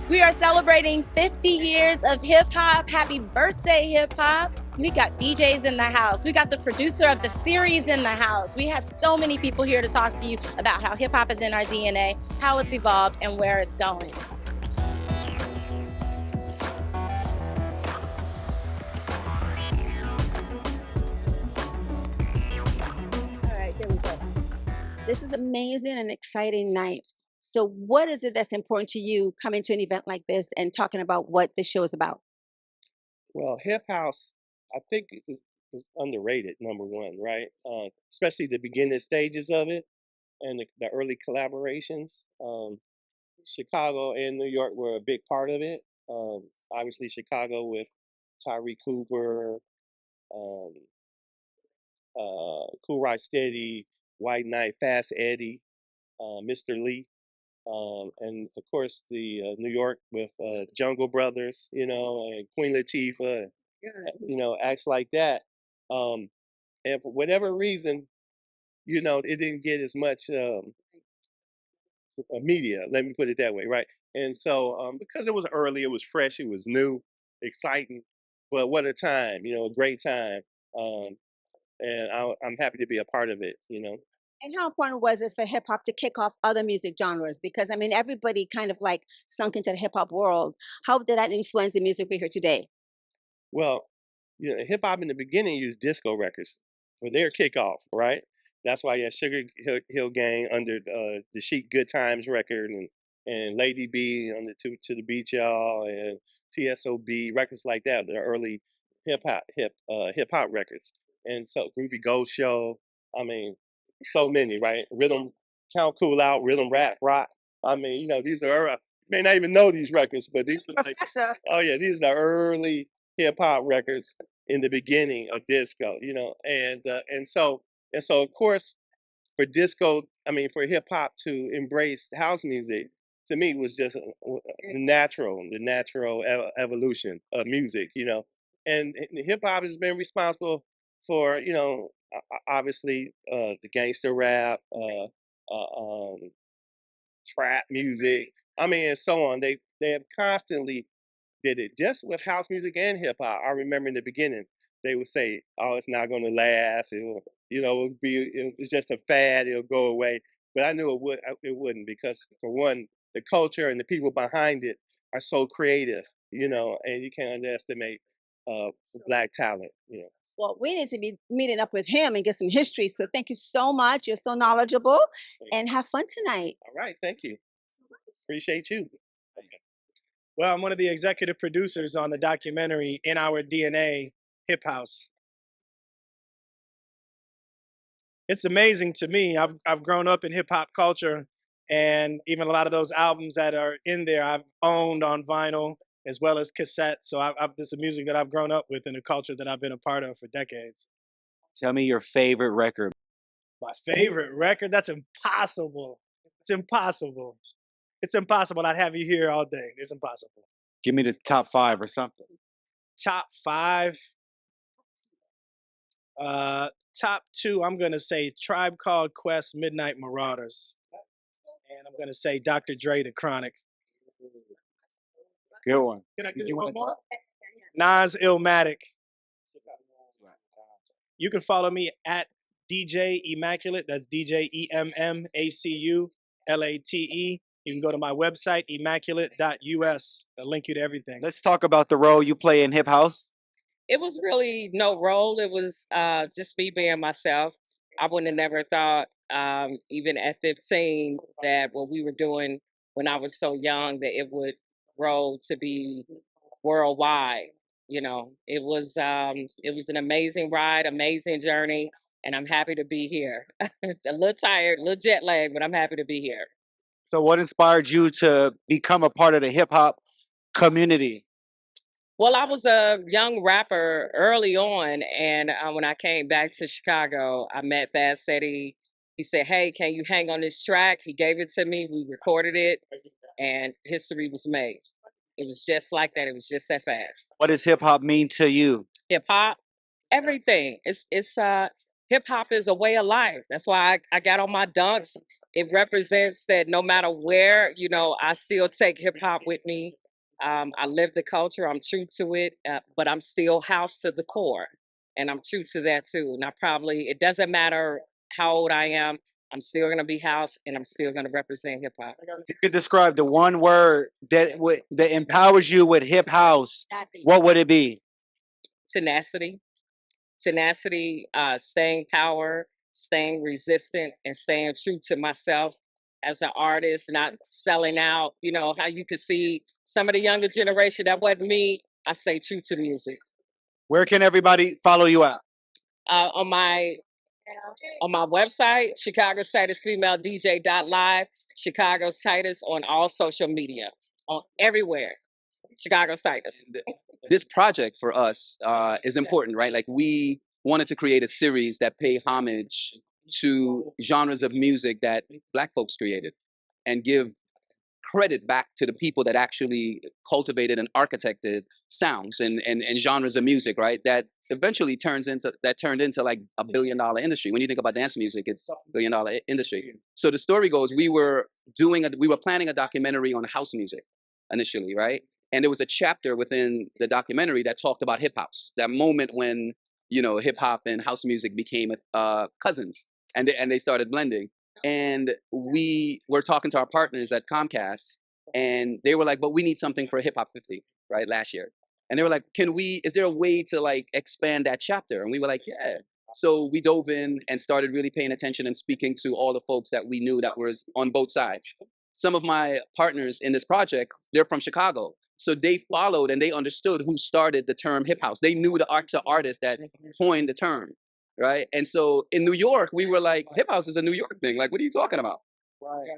We are celebrating 50 years of hip hop. Happy birthday, hip hop. We got DJs in the house. We got the producer of the series in the house. We have so many people here to talk to you about how hip hop is in our DNA, how it's evolved, and where it's going. All right, here we go. This is amazing and exciting night. So what is it that's important to you coming to an event like this and talking about what this show is about? Well, hip house, I think is underrated. Number one, right? Especially the beginning stages of it and the early collaborations. Chicago and New York were a big part of it. Obviously, Chicago with Tyree Cooper, um, Cool Ride Steady, White Knight, Fast Eddie, Mr. Lee. And of course the New York with Jungle Brothers, and Queen Latifah, acts like that. Um, and for whatever reason, it didn't get as much media. Let me put it that way, right? And so because it was early, it was fresh, it was new, exciting. But what a time, a great time. Um, and I'm happy to be a part of it. And how important was it for hip hop to kick off other music genres? Because I mean, everybody kind of like sunk into the hip hop world. How did that influence the music we hear today? Well, hip hop in the beginning used disco records for their kickoff, right? That's why you had Sugar Hill Gang under the Chic Good Times record, and Lady B on the To the Beach Y'all, and TSOB records like that. The early hip hop records, and so Groovy Go Show. I mean, so many, right? Rhythm Count Cool Out, Rhythm Rap Rock. I mean, these are you may not even know these records, but these are like, Professor. oh yeah, these are the early hip hop records in the beginning of disco, and so of course for disco, I mean for hip hop to embrace house music, to me was just the natural evolution of music. And hip hop has been responsible for obviously the gangster rap, trap music. I mean, and so on. They have constantly did it just with house music and hip hop. I remember in the beginning they would say, "Oh, it's not going to last. It's just a fad. It'll go away." But I knew it wouldn't, because for one, the culture and the people behind it are so creative. And you can't underestimate uh, black talent. Well, we need to be meeting up with him and get some history. So thank you so much. You're so knowledgeable and have fun tonight. All right, thank you. Appreciate you. Well, I'm one of the executive producers on the documentary In Our DNA, Hip House. It's amazing to me. I've grown up in hip hop culture, and even a lot of those albums that are in there I've owned on vinyl as well as cassette. So this is music that I've grown up with and a culture that I've been a part of for decades. Tell me your favorite record. My favorite record? That's impossible. It's impossible. It's impossible. I'd have you here all day. It's impossible. Give me the top 5 or something. Top 5. Top 2, I'm gonna say Tribe Called Quest, Midnight Marauders, and I'm gonna say Dr. Dre, The Chronic. Good one. Can I give you one more? Nas Illmatic. You can follow me at DJ Immaculate. That's DJ EMMACULATE. You can go to my website, immaculate.us. I'll link you to everything. Let's talk about the role you play in hip house. It was really no role. It was just me being myself. I wouldn't have never thought, even at 15, that what we were doing when I was so young, that it would grow to be worldwide. It was an amazing ride, amazing journey, and I'm happy to be here. A little tired, a little jet lag, but I'm happy to be here. So what inspired you to become a part of the hip hop community? Well, I was a young rapper early on, and when I came back to Chicago, I met Fast Eddie. He said, "Hey, can you hang on this track?" He gave it to me. We recorded it, and history was made. It was just like that. It was just that fast. What does hip hop mean to you? Hip hop, everything. It's hip hop is a way of life. That's why I got on my dunks. It represents that no matter where, you know, I still take hip hop with me. I live the culture. I'm true to it, but I'm still house to the core, and I'm true to that too. And it doesn't matter how old I am. I'm still gonna be house, and I'm still gonna represent hip hop. You could describe the one word that empowers you with hip house. What would it be? Tenacity. Tenacity, staying power, staying resistant, and staying true to myself as an artist, not selling out. You know, how you could see some of the younger generation, that wasn't me. I stay true to music. Where can everybody follow you at? On my website, Chicago's Tightest Female DJ.live, Chicago's Tightest on all social media, on everywhere. Chicago's Tightest. This project for us is important, right? Like we wanted to create a series that pay homage to genres of music that Black folks created and give credit back to the people that actually cultivated and architected sounds and genres of music, right? That eventually turned into like $1 billion industry. When you think about dance music, it's $1 billion industry. So the story goes, we were planning a documentary on house music initially, right? And there was a chapter within the documentary that talked about hip house, that moment when, you know, hip hop and house music became cousins and they started blending. And we were talking to our partners at Comcast, and they were like, but we need something for Hip Hop 50, right, last year. And they were like, is there a way to like expand that chapter? And we were like, yeah. So we dove in and started really paying attention and speaking to all the folks that we knew that was on both sides. Some of my partners in this project, they're from Chicago. So they followed and they understood who started the term hip house. They knew the artist that coined the term. Right. And so in New York, we were like, hip house is a New York thing. Like, what are you talking about?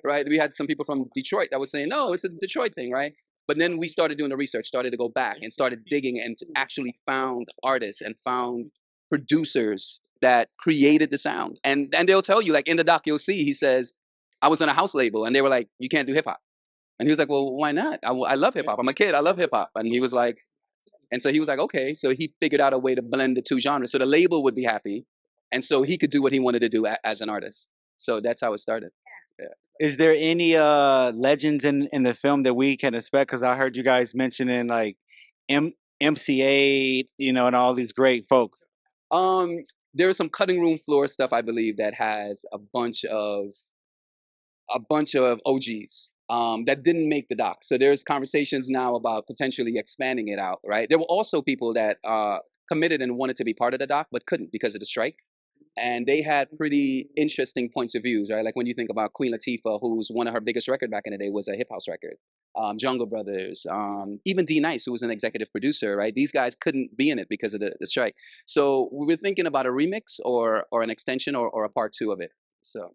Right. We had some people from Detroit that was saying, no, it's a Detroit thing. Right. But then we started doing the research, started to go back and started digging and actually found artists and found producers that created the sound. And they'll tell you, like in the doc, you'll see, he says, I was on a house label and they were like, you can't do hip hop. And he was like, well, why not? I love hip hop. I'm a kid. I love hip hop. And he was like, okay. So he figured out a way to blend the two genres. So the label would be happy. And so he could do what he wanted to do as an artist. So that's how it started. Yeah. Is there any legends in the film that we can expect? Because I heard you guys mentioning like MC8, you know, and all these great folks. There's some cutting room floor stuff, I believe, that has a bunch of OGs that didn't make the doc. So there's conversations now about potentially expanding it out, right? There were also people that committed and wanted to be part of the doc, but couldn't because of the strike. And they had pretty interesting points of views, right? Like when you think about Queen Latifah, who's one of her biggest record back in the day was a hip house record. Jungle Brothers, even D Nice, who was an executive producer, right? These guys couldn't be in it because of the strike. So we were thinking about a remix or an extension or a part 2 of it. So.